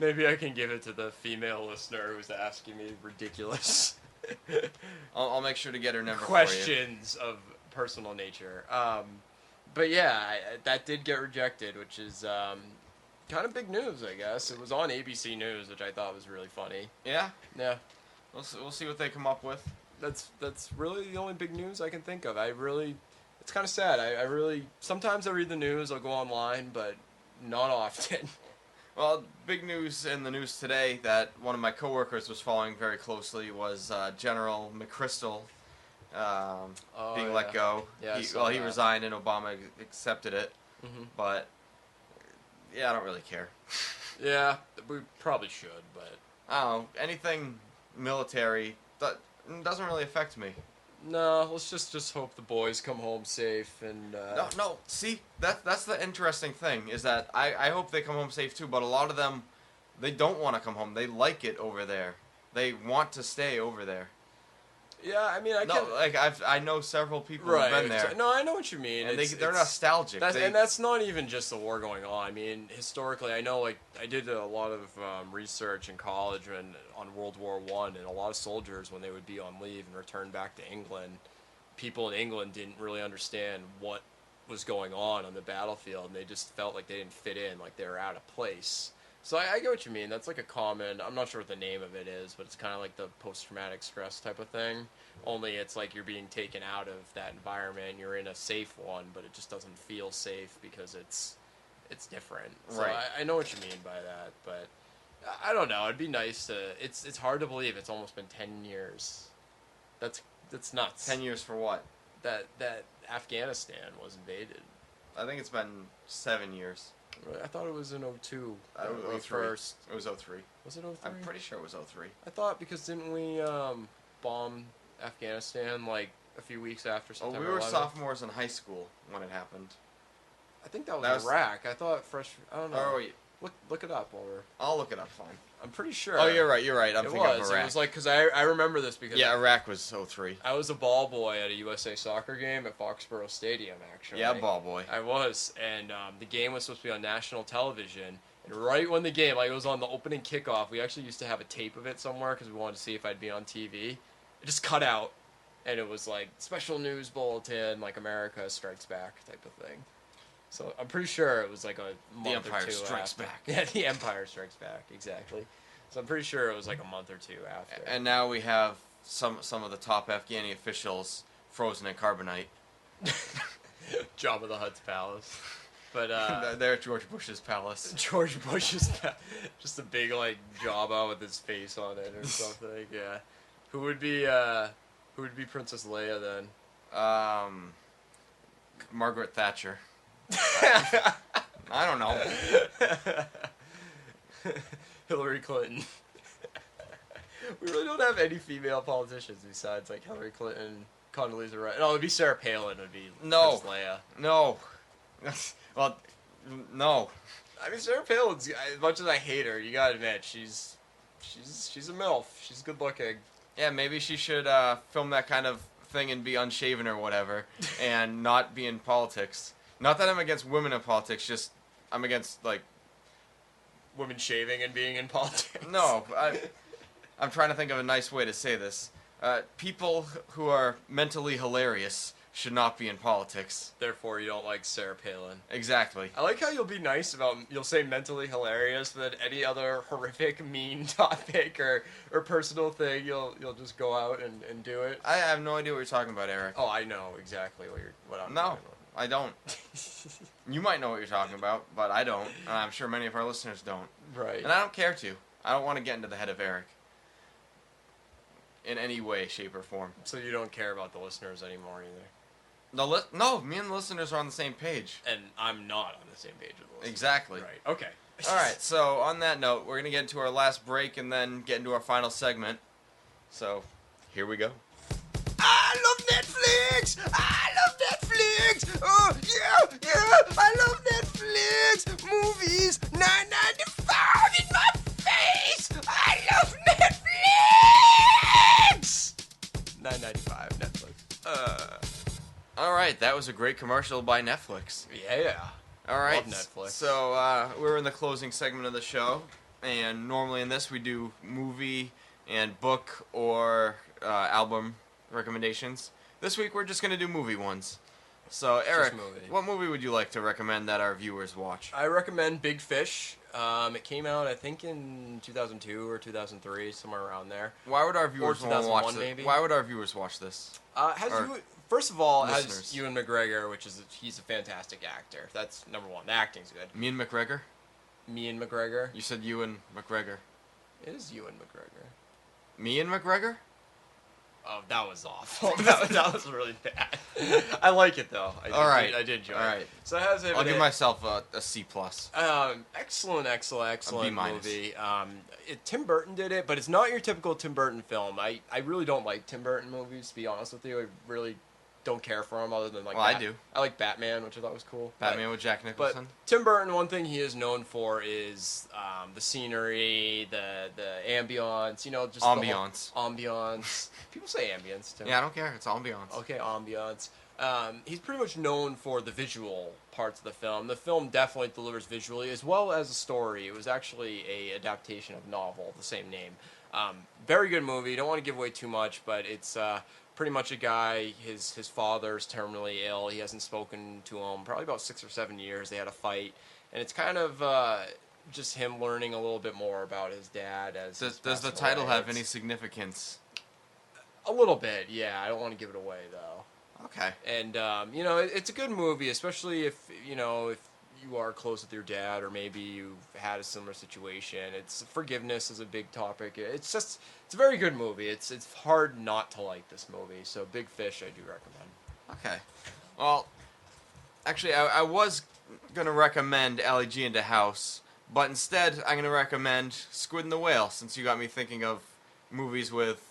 Maybe I can give it to the female listener who's asking me ridiculous I'll make sure to get her number questions of personal nature. But yeah, that did get rejected, which is kind of big news, I guess. It was on ABC News, which I thought was really funny. Yeah? Yeah. We'll see what they come up with. That's really the only big news I can think of. It's kind of sad. I really, sometimes I read the news, I'll go online, but not often. Well, big news in the news today that one of my coworkers was following very closely was General McChrystal being let go. Yeah, he resigned and Obama accepted it. Mm-hmm. But, yeah, I don't really care. Yeah, we probably should, but... I don't know. Anything military doesn't really affect me. No, let's just hope the boys come home safe and... No, see, that's the interesting thing, is that I hope they come home safe too, but a lot of them, they don't want to come home. They like it over there. They want to stay over there. Yeah, I mean, I know several people who've been there. No, I know what you mean. And they're nostalgic. And that's not even just the war going on. I mean, historically, I know, like, I did a lot of research in college on World War I, and a lot of soldiers, when they would be on leave and return back to England, people in England didn't really understand what was going on the battlefield, and they just felt like they didn't fit in, like they were out of place. So I get what you mean. That's like a common, I'm not sure what the name of it is, but it's kind of like the post-traumatic stress type of thing. Only it's like you're being taken out of that environment, you're in a safe one, but it just doesn't feel safe because it's different. So right. I know what you mean by that, but I don't know. It'd be nice to, it's hard to believe it's almost been 10 years. That's nuts. 10 years for what? That Afghanistan was invaded. I think it's been 7 years. I thought it was in 02. It was 03. It was 03. Was it 03? I'm pretty sure it was 03. I thought because didn't we bomb Afghanistan like a few weeks after September 11th? We were sophomores in high school when it happened. I think that was Iraq. I thought I don't know. Oh, wait. Look it up over. I'll look it up, fine. I'm pretty sure. Oh, you're right. I'm It thinking was. of Iraq. It was like, because I remember this because Yeah, Iraq was 03. I was a ball boy at a USA soccer game at Foxborough Stadium, actually. Yeah, ball boy. I was, and the game was supposed to be on national television. And right when the game, like it was on the opening kickoff, we actually used to have a tape of it somewhere because we wanted to see if I'd be on TV. It just cut out, and it was like special news bulletin, like America Strikes Back type of thing. So I'm pretty sure it was like a month The Empire or two Strikes after. Back. Yeah, The Empire Strikes Back, exactly. So I'm pretty sure it was like a month or two after. And now we have some of the top Afghani officials frozen in carbonite. Jabba the Hutt's palace. But they're at George Bush's palace. George Bush's just a big like Jabba with his face on it or something. Yeah. Who would be Princess Leia then? Margaret Thatcher. I don't know. Hillary Clinton. We really don't have any female politicians besides like Hillary Clinton, Condoleezza Rice. No, it'd be Sarah Palin. Would be No. Princess Leia. No. Well, no. I mean, Sarah Palin's, as much as I hate her, you gotta admit she's a MILF. She's good looking. Yeah, maybe she should film that kind of thing and be unshaven or whatever, and not be in politics. Not that I'm against women in politics, just I'm against like Women shaving and being in politics. no. I'm trying to think of a nice way to say this. People who are mentally hilarious should not be in politics. Therefore, you don't like Sarah Palin. Exactly. I like how you'll be nice about, you'll say mentally hilarious, but then any other horrific, mean topic or personal thing, you'll just go out and do it. I have no idea what you're talking about, Eric. Oh, I know exactly what I'm No, talking about. I don't. You might know what you're talking about, but I don't. And I'm sure many of our listeners don't. Right. And I don't care to. I don't want to get into the head of Eric. In any way, shape, or form. So you don't care about the listeners anymore either? No, me and the listeners are on the same page. And I'm not on the same page with the listeners. Exactly. Right. Okay. Alright, so on that note, we're going to get into our last break and then get into our final segment. So, here we go. I love Netflix! I love Netflix! Oh, yeah! I love Netflix! Movies! $9.95 in my face! I love Netflix! $9.95 Netflix. Alright, that was a great commercial by Netflix. Yeah. Alright, Love Netflix. So we're in the closing segment of the show, and normally in this we do movie and book or album recommendations. This week we're just going to do movie ones. So Eric, movie. what movie would you like to recommend that our viewers watch? I recommend Big Fish. It came out, I think, in 2002 or 2003, somewhere around there. Why would our viewers want to watch 2001 this? maybe? Why would our viewers watch this? First of all, it listeners. has Ewan McGregor, he's a fantastic actor. That's number one. The acting's good. Me and McGregor? Me and McGregor. You said Ewan McGregor. It is Ewan McGregor. Me and McGregor? Oh, that was awful. that was really bad. I like it though. I did enjoy it. All right. So it has him I'll in give it. myself a C+. Excellent B-. movie. Tim Burton did it, but it's not your typical Tim Burton film. I really don't like Tim Burton movies, to be honest with you. I really don't care for them other than like. Well, I do. I like Batman, which I thought was cool. Batman with Jack Nicholson. But Tim Burton, one thing he is known for is the scenery, the ambiance. You know, just Ambiance. Ambiance. People say ambience too. Yeah, I don't care. It's ambiance. Okay, ambiance. He's pretty much known for the visual parts of the film. The film definitely delivers visually as well as a story. It was actually a adaptation of a novel of the same name. Very good movie. Don't want to give away too much, but it's pretty much a guy. His father's terminally ill. He hasn't spoken to him probably about 6 or 7 years. They had a fight, and it's kind of just him learning a little bit more about his dad. Does the title have any significance? A little bit, yeah. I don't want to give it away though. Okay. And you know, it's a good movie, especially if you are close with your dad, or maybe you've had a similar situation. Forgiveness is a big topic. It's a very good movie. It's hard not to like this movie. So Big Fish, I do recommend. Okay. Well, actually, I was gonna recommend Ali G into House, but instead I'm gonna recommend Squid and the Whale, since you got me thinking of movies with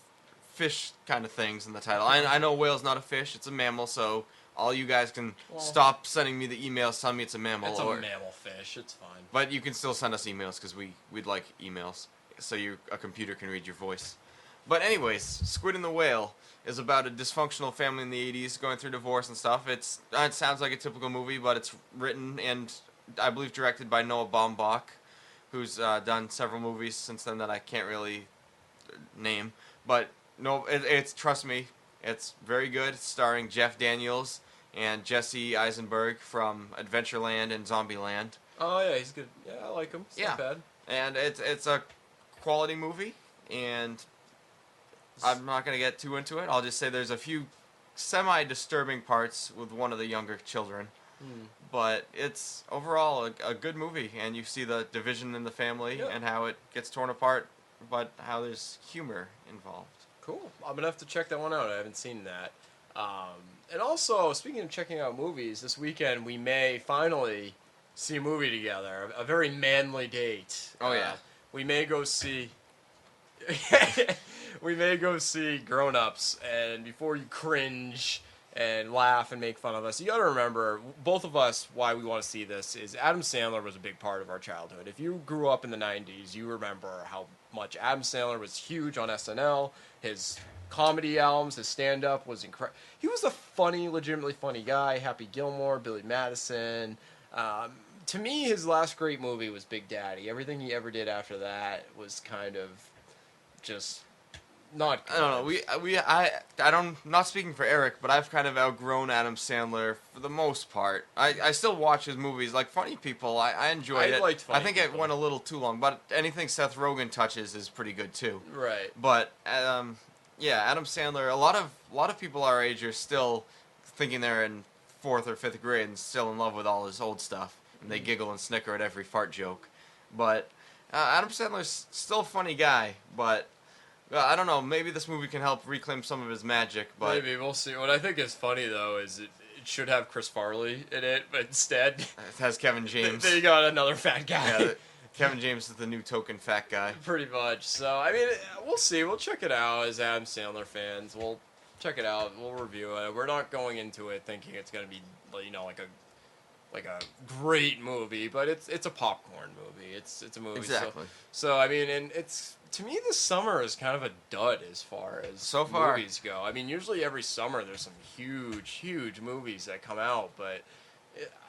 fish kind of things in the title. I know whale's not a fish; it's a mammal. So all you guys can stop sending me the emails telling me it's a mammal. It's a mammal fish. It's fine. But you can still send us emails because we'd like emails. so a computer can read your voice. But anyways, Squid and the Whale is about a dysfunctional family in the 80s going through divorce and stuff. It sounds like a typical movie, but it's written and I believe directed by Noah Baumbach, who's done several movies since then that I can't really name. But no, it's trust me, it's very good. It's starring Jeff Daniels and Jesse Eisenberg from Adventureland and Zombieland. Oh yeah, he's good. Yeah, I like him. It's not bad. And it's a quality movie, and I'm not going to get too into it. I'll just say there's a few semi-disturbing parts with one of the younger children. But it's overall a good movie, and you see the division in the family and how it gets torn apart, but how there's humor involved. Cool. I'm going to have to check that one out. I haven't seen that. And also, speaking of checking out movies, this weekend we may finally see a movie together. A very manly date. Oh, yeah. We may go see... we may go see Grown Ups, and before you cringe and laugh and make fun of us, you gotta remember, both of us, why we want to see this is Adam Sandler was a big part of our childhood. If you grew up in the 90s, you remember how much Adam Sandler was huge on SNL. His comedy albums, his stand-up was incredible. He was a funny, legitimately funny guy. Happy Gilmore, Billy Madison. To me, his last great movie was Big Daddy. Everything he ever did after that was kind of just not good. I don't know. I'm not speaking for Eric, but I've kind of outgrown Adam Sandler for the most part. I still watch his movies, like Funny People. I enjoyed it. Liked Funny I think People. it went a little too long, but anything Seth Rogen touches is pretty good too. Right. But yeah, Adam Sandler. A lot of people our age are still thinking they're in 4th or 5th grade and still in love with all his old stuff, and they giggle and snicker at every fart joke. But Adam Sandler's still a funny guy, but. I don't know. Maybe this movie can help reclaim some of his magic, but Maybe, we'll see. What I think is funny, though, is it should have Chris Farley in it, but instead... it has Kevin James. They got another fat guy. Yeah, Kevin James is the new token fat guy. Pretty much. So, I mean, we'll see. We'll check it out as Adam Sandler fans. We'll check it out. We'll review it. We're not going into it thinking it's going to be, like a great movie, but it's a popcorn movie. It's a movie. Exactly. So I mean, and it's, to me, this summer is kind of a dud as far as movies go. I mean, usually every summer there's some huge movies that come out, but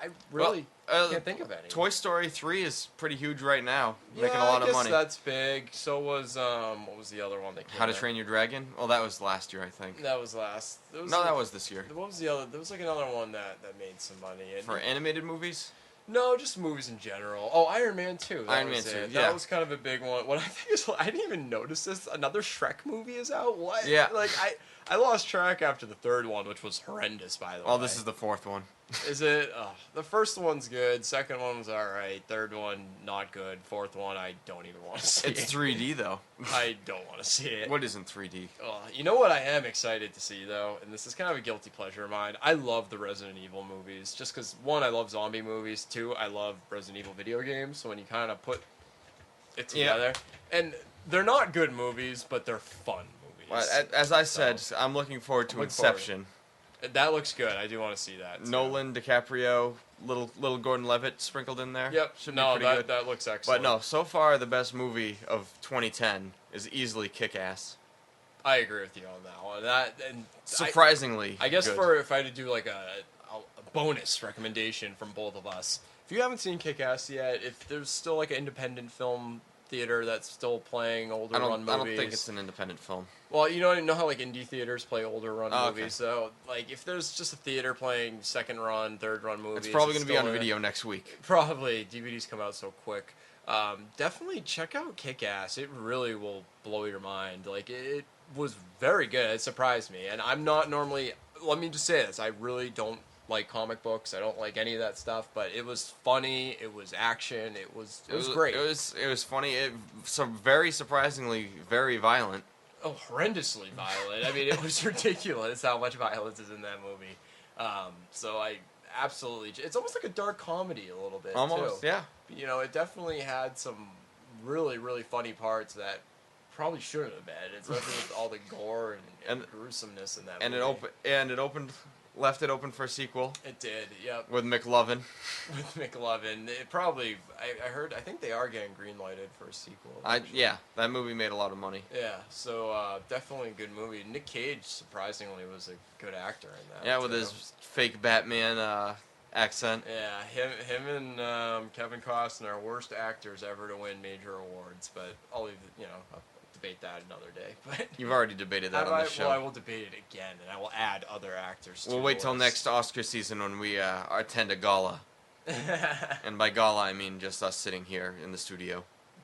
I really can't think of any. Toy Story 3 is pretty huge right now, making a lot of money. That's big. So was what was the other one that came How to out? Train Your Dragon? Well, that was last year, I think. That was last. That was this year. What was the other? There was like another one that made some money. For animated movies? No, just movies in general. Oh, Iron Man 2. Iron Man 2, yeah. That was kind of a big one. What I think is, I didn't even notice this. Another Shrek movie is out? What? Yeah. Like, I lost track after the third one, which was horrendous, by the way. Oh, this is the 4th one. Is it? The first one's good. Second one was alright. Third one, not good. Fourth one, I don't even want to see it. It's 3D, though. I don't want to see it. What isn't 3D? You know what I am excited to see, though? And this is kind of a guilty pleasure of mine. I love the Resident Evil movies. Just because, one, I love zombie movies. Two, I love Resident Evil video games. So when you kind of put it together. Yeah. And they're not good movies, but they're fun movies. Well, as I said, I'm looking forward to Inception. That looks good. I do want to see that. Nolan, DiCaprio, little Gordon Levitt sprinkled in there. Yep. Should be pretty good. That looks excellent. But no, so far the best movie of 2010 is easily Kick-Ass. I agree with you on that one. Surprisingly, I guess good. if I had to do like a bonus recommendation from both of us, if you haven't seen Kick-Ass yet, if there's still like an independent film theater that's still playing older run movies. I don't think it's an independent film. Well, you know how like indie theaters play older run movies. Okay. So like if there's just a theater playing second run, third run movies, it's probably going to be on video next week. Probably. DVDs come out so quick. Definitely check out Kick-Ass. It really will blow your mind. Like it was very good. It surprised me, and I'm not normally. Let me just say this: I really don't like comic books. I don't like any of that stuff. But it was funny. It was action. It was great. It was funny. Very surprisingly very violent. Oh, horrendously violent. I mean, it was ridiculous how much violence is in that movie. So I absolutely... It's almost like a dark comedy a little bit, almost, too. yeah. You know, it definitely had some really, really funny parts that probably shouldn't have been. Especially with all the gore and gruesomeness in that movie. And it opened left it open for a sequel It did, yep. with McLovin. With McLovin. It probably, I think they are getting green-lighted for a sequel. Yeah, that movie made a lot of money. Yeah, so definitely a good movie. Nick Cage, surprisingly, was a good actor in that. Yeah, with too. his fake Batman accent. Yeah, him and Kevin Costner are worst actors ever to win major awards, but I'll debate that another day. But You've already debated that on the show. Well, I will debate it again, and I will add other actors to We'll the wait till list. next Oscar season when we attend a gala. And by gala, I mean just us sitting here in the studio.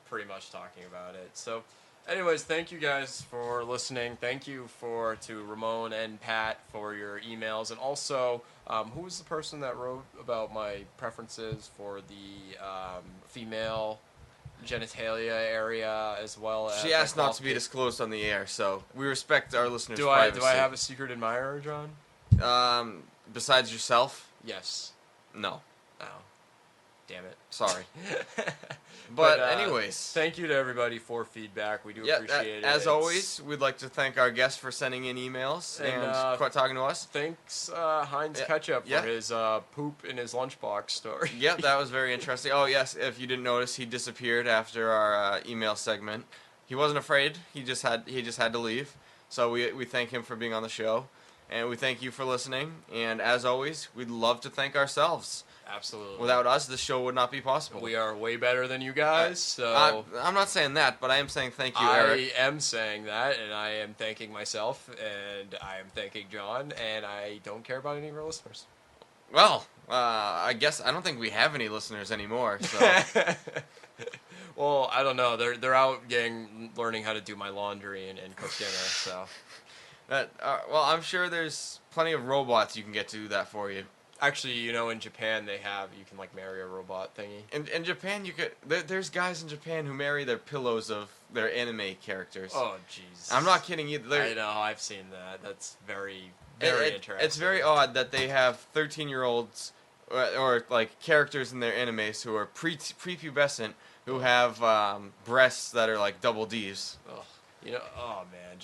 Pretty much talking about it. So, anyways, thank you guys for listening. Thank you to Ramon and Pat for your emails, and also, who was the person that wrote about my preferences for the female genitalia area as well as... She asked not to be disclosed on the air, so we respect our listeners' Do I privacy. have a secret admirer, John? Besides yourself? Yes. No. Oh. Damn it. Sorry. But anyways. Thank you to everybody for feedback. We do appreciate it. As always, we'd like to thank our guests for sending in emails and talking to us. Thanks, Heinz Ketchup, for his poop in his lunchbox story. Yep, that was very interesting. Oh, yes, if you didn't notice, he disappeared after our email segment. He wasn't afraid. He just had to leave. So we thank him for being on the show. And we thank you for listening. And as always, we'd love to thank ourselves. Absolutely. Without us, this show would not be possible. We are way better than you guys, so... I'm not saying that, but I am saying thank you, Eric. I am saying that, and I am thanking myself, and I am thanking John, and I don't care about any of our listeners. Well, I guess I don't think we have any listeners anymore, so... Well, I don't know. They're out learning how to do my laundry and cook dinner, so... well, I'm sure there's plenty of robots you can get to do that for you. Actually, in Japan you can marry a robot thingy. In Japan, there's guys in Japan who marry their pillows of their anime characters. Oh, jeez. I'm not kidding you. I know, I've seen that. That's very, very interesting. It's very odd that they have 13-year-olds or characters in their animes who are prepubescent who have breasts that are like double Ds. Ugh. Oh man,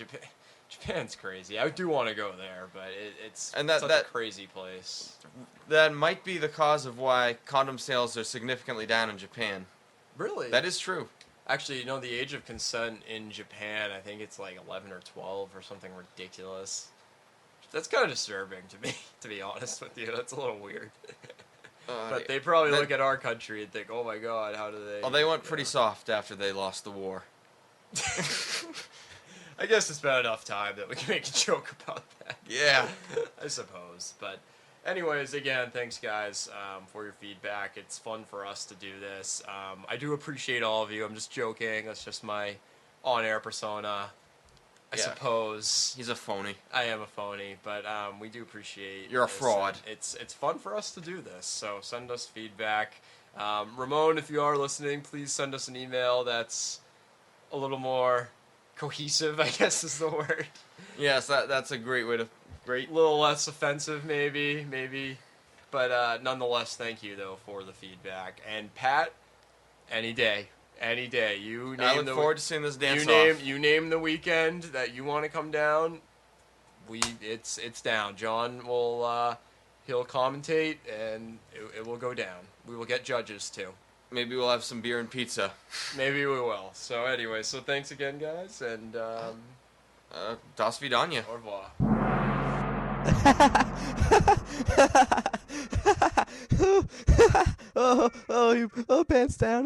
Japan's crazy. I do want to go there, but it's such a crazy place. That might be the cause of why condom sales are significantly down in Japan. Really? That is true. Actually, the age of consent in Japan, I think it's like 11 or 12 or something ridiculous. That's kind of disturbing to me, to be honest with you. That's a little weird. But they probably look at our country and think, oh my god, how do they... Well, they went pretty soft after they lost the war. I guess it's been enough time that we can make a joke about that. Yeah. I suppose. But anyways, again, thanks guys for your feedback. It's fun for us to do this. I do appreciate all of you. I'm just joking. That's just my on-air persona, I suppose. He's a phony. I am a phony, but we do appreciate You're a this. fraud. It's fun for us to do this, so send us feedback. Ramon, if you are listening, please send us an email that's a little more cohesive, I guess is the word. Yes, that's a great way to... A little less offensive, maybe. But nonetheless, thank you, though, for the feedback. And Pat, any day. I look forward to seeing this dance off. You name the weekend that you want to come down, it's down. John will, he'll commentate, and it will go down. We will get judges, too. Maybe we'll have some beer and pizza. Maybe we will. So anyway, thanks again, guys, and Das Vidania. Au revoir. Oh, pants down.